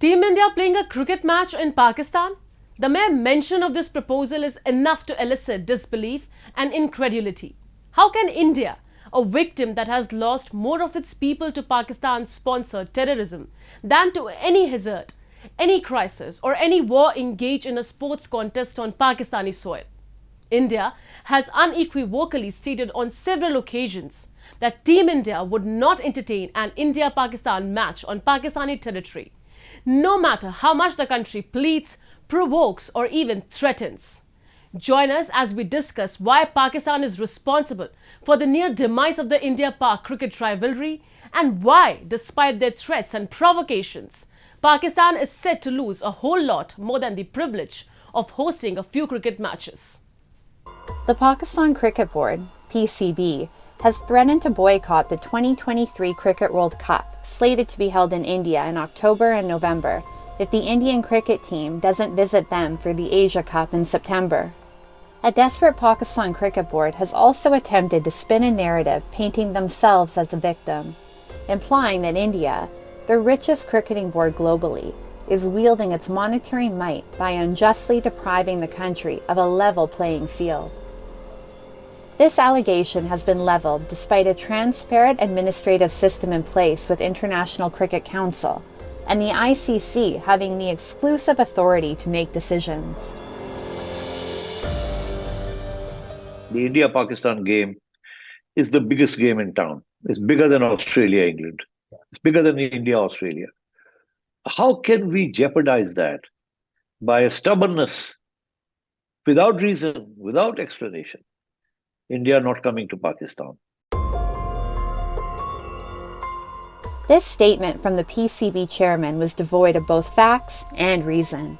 Team India playing a cricket match in Pakistan? The mere mention of this proposal is enough to elicit disbelief and incredulity. How can India, a victim that has lost more of its people to Pakistan-sponsored terrorism than to any hazard, any crisis or any war, engage in a sports contest on Pakistani soil? India has unequivocally stated on several occasions that Team India would not entertain an India-Pakistan match on Pakistani territory, no matter how much the country pleads, provokes or even threatens. Join us as we discuss why Pakistan is responsible for the near demise of the Indo-Pak cricket rivalry and why, despite their threats and provocations, Pakistan is set to lose a whole lot more than the privilege of hosting a few cricket matches. The Pakistan Cricket Board, PCB, has threatened to boycott the 2023 Cricket World Cup, slated to be held in India in October and November, if the Indian cricket team doesn't visit them for the Asia Cup in September. A desperate Pakistan Cricket Board has also attempted to spin a narrative painting themselves as a victim, implying that India, the richest cricketing board globally, is wielding its monetary might by unjustly depriving the country of a level playing field. This allegation has been leveled despite a transparent administrative system in place with International Cricket Council and the ICC having the exclusive authority to make decisions. The India-Pakistan game is the biggest game in town. It's bigger than Australia-England. It's bigger than India-Australia. How can we jeopardize that by a stubbornness, without reason, without explanation? India not coming to Pakistan. This statement from the PCB chairman was devoid of both facts and reason.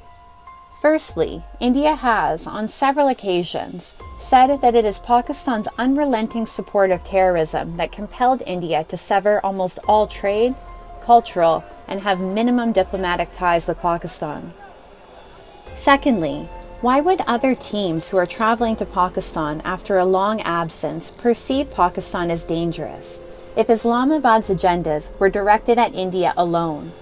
Firstly, India has, on several occasions, said that it is Pakistan's unrelenting support of terrorism that compelled India to sever almost all trade, cultural, and have minimum diplomatic ties with Pakistan. Secondly, why would other teams who are traveling to Pakistan after a long absence perceive Pakistan as dangerous if Islamabad's agendas were directed at India alone?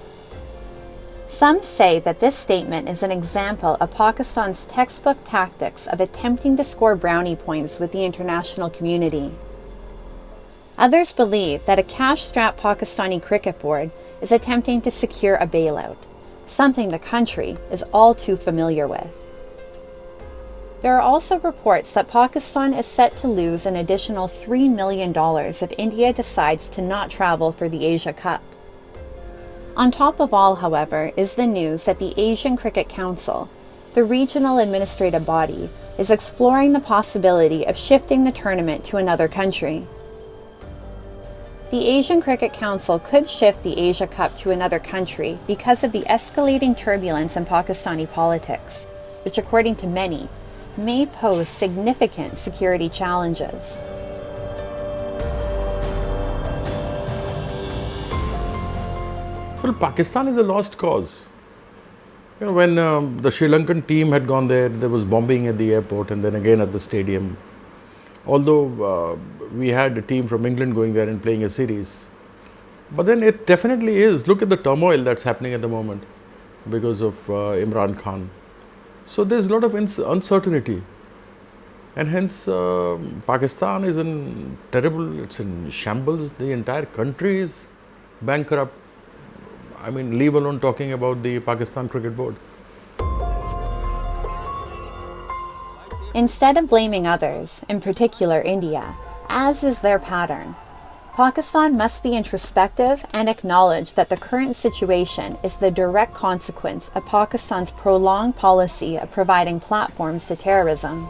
Some say that this statement is an example of Pakistan's textbook tactics of attempting to score brownie points with the international community. Others believe that a cash-strapped Pakistani cricket board is attempting to secure a bailout, something the country is all too familiar with. There are also reports that Pakistan is set to lose an additional $3 million if India decides to not travel for the Asia Cup. On top of all, however, is the news that the Asian Cricket Council, the regional administrative body, is exploring the possibility of shifting the tournament to another country. The Asian Cricket Council could shift the Asia Cup to another country because of the escalating turbulence in Pakistani politics, which, according to many, may pose significant security challenges. Well, Pakistan is a lost cause. When the Sri Lankan team had gone there was bombing at the airport and then again at the stadium. Although we had a team from England going there and playing a series. But then it definitely is. Look at the turmoil that's happening at the moment because of Imran Khan. So there's a lot of uncertainty. And hence Pakistan is in it's in shambles. The entire country is bankrupt. I mean, leave alone talking about the Pakistan Cricket Board. Instead of blaming others, in particular India, as is their pattern, Pakistan must be introspective and acknowledge that the current situation is the direct consequence of Pakistan's prolonged policy of providing platforms to terrorism.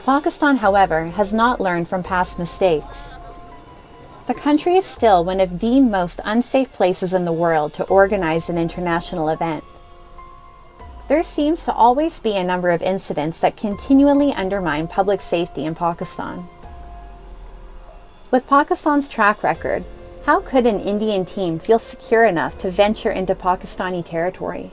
Pakistan, however, has not learned from past mistakes. The country is still one of the most unsafe places in the world to organize an international event. There seems to always be a number of incidents that continually undermine public safety in Pakistan. With Pakistan's track record, how could an Indian team feel secure enough to venture into Pakistani territory?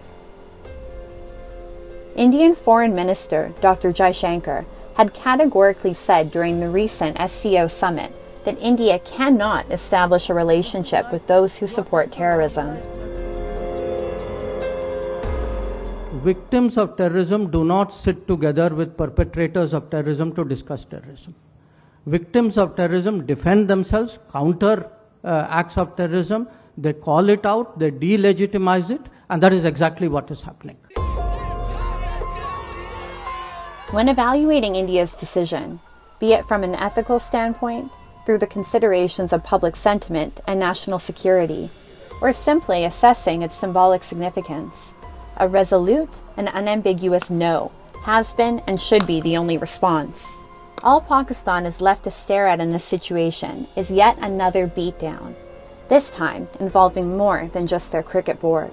Indian Foreign Minister Dr. Jaishankar had categorically said during the recent SCO summit that India cannot establish a relationship with those who support terrorism. Victims of terrorism do not sit together with perpetrators of terrorism to discuss terrorism. Victims of terrorism defend themselves, counter acts of terrorism, they call it out, they delegitimize it, and that is exactly what is happening. When evaluating India's decision, be it from an ethical standpoint, through the considerations of public sentiment and national security, or simply assessing its symbolic significance, a resolute and unambiguous no has been and should be the only response. All Pakistan is left to stare at in this situation is yet another beatdown, this time involving more than just their cricket board.